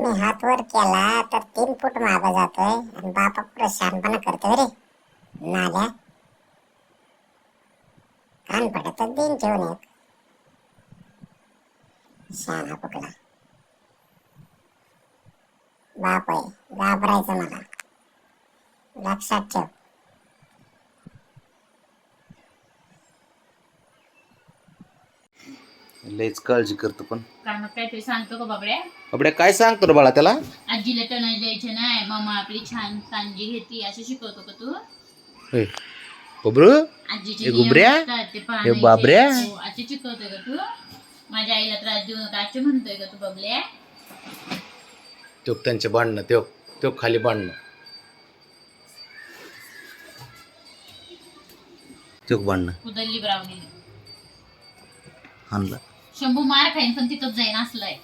मी हात वर केला तर 3 फूट मागे जातोय आणि बापा पुढे शहाणपणा करतोय रे. नाल्या कान पडत दिन ठेवून एक शहाणा कुठला बाप आहे. घाबरायचं मला, लक्षात ठेव. लयच काळजी करतो पण कानात काहीतरी सांगतो का बाबड्या? बाबड्या काय सांगतो रे बाळा त्याला? आजीला टणच द्यायचे नाही, मामा आपली छान काळजी घेते असे शिकवतो का तू? हे बबरू, आजीचे हे नियम गुबऱ्या, असतात, ते हे पाळायचे. बाबऱ्या. हो, असे शिकवतोय का तू? माझ्या आईला त्रास देऊ नका असे म्हणतोय का तू बबल्या? तो त्यांचे भांडणं, तो खाली भांडणं, तो भांडणं कुदल्ली ब्रावणी आणला. शंभू मार खाईन पण तिथंच जाईन असलाय.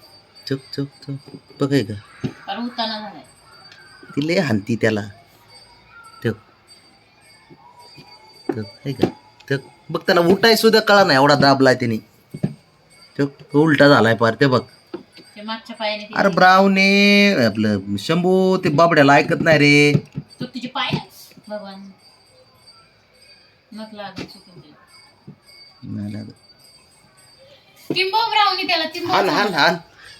चुप चुप चुप बघाय का कारण उत्ताना झालाय. ती लय हानती त्याला. तो आहे का तो बघ, त्याला उठाय सुद्धा कळा नाही, एवढा दाबलाय त्याने. तो उलटा झालाय पार, ते बघ. ते मागच्या पायाने अरे ब्रावने आपलं शंभू ते बाबड्याला ऐकत नाही रे. तू तुझे पाय भगवान नक लागून चुकून दिलं. टिंबो ब्रावणी त्याला टिंबो हान हान हान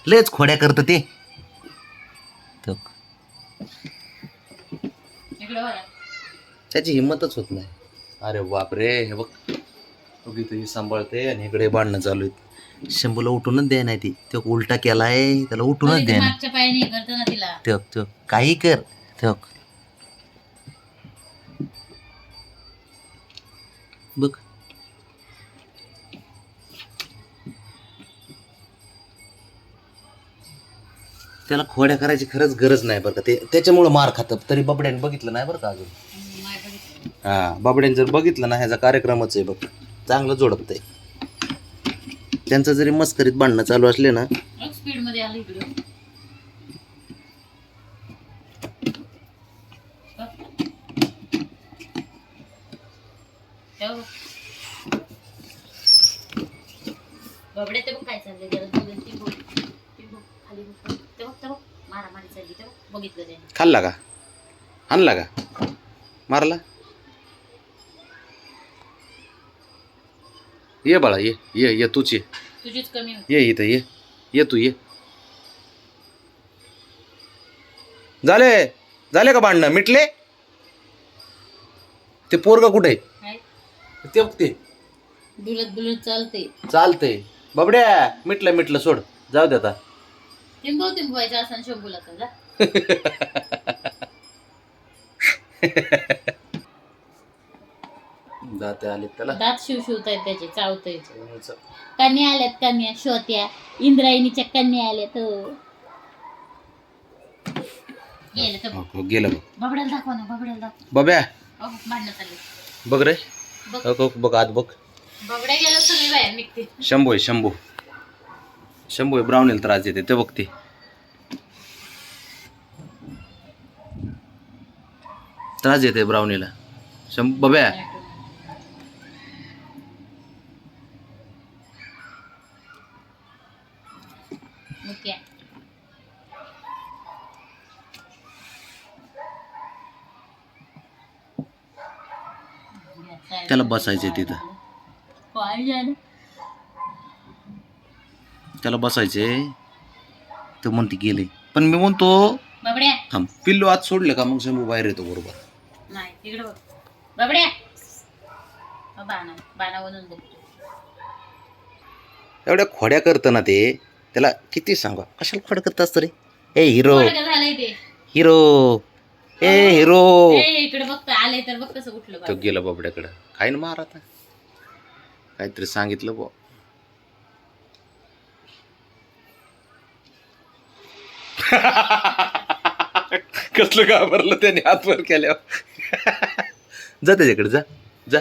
लयच खोड्या करत ते. इकडे बघा. त्याची हिंमतच होत नाही. अरे बापरे, हे बघ बघितलं सांभाळते आणि इकडे भांडणं चालू आहेत. शंभूला उठूनच द्या नाही ती, तो उलटा केलाय, त्याला उठूनच द्या नाही. मागच्या पायाने हे करतो ना तिला. तो काही कर तो बघ. त्याला खोड्या करायची खरंच गरज नाही बरं का, ते त्याच्यामुळं मार खातं. तरी बाबड्याने बघितलं नाही बरं का अजून. नाही बघितलं. हा, बाबड्याने जर बघितलं ना, ह्याचा कार्यक्रमच आहे बघ, चांगलं जोडपतंय. त्यांचं जरी मस्करीत भांडणं चालू असले ना, स्पीड मध्ये आलं इकडे. बाबड्या ते बघ काय चाललंय, जरा दोन तीन बघ खाली बघ. ते बघ मारामारी चालली, ते बघ बघितलं त्याने. खाल्ला का, आणला का, मारला. ये बाळा, ये ये ये तूच ये, तुझीच कमी होती. ये इथं ये, ये तू ये. झाले का भांडणं मिटले? ते पोरगा कुठे काय ते बघ, ते बुलत बुलत चालते. चालतंय. बाबड्या मिटलं सोड, जाऊ दे आता. तिंबवायचं असं शंभूला तर जा. जाते आले त्याला. दात शिवतायत त्याचे, चावताय. कन्या आल्यात, कन्या शोत्या इंद्रायणीच्या कन्या आल्यात. गेलं तर हो, गेलं बघ. बबड्याला दाखवा ना, बबड्याला दाखव. बाब्या भांडणं चालले. बघ रे, बघ. बघ आत बघ. बबड्या गेलं सगळी बाहेर निघते. शंभू आहे ब्राउनीला त्रास देते ते बघ. ते त्रास देते ब्राउनीला. बाब्या मुक्या. त्याला बसायचंय तिथं, काय झालं? त्याला बसायचंय. तर म्हणते गेले, पण मी म्हणतो बबड्या थांब, पिल्लू आत सोडले का मग शंभू बाहेर येतो बरोबर. नाही तिकडे बघ. बबड्या बाणा बनवून बघतो. एवढ्या खोड्या करतं ना ते, त्याला किती सांगा कशाला खोड्या करत असतं रे. ए हिरो, झालंय ते. हिरो, ए हिरो. इकडे बघतो, आले तर बघ कसं उठलं. तो गेला बाबड्याकडं. काय ना मार आता, काहीतरी सांगितलं बुवा. कसलं घाबरलं त्याने हातवर केल्यावर. जा त्याच्याकडे, जा जा.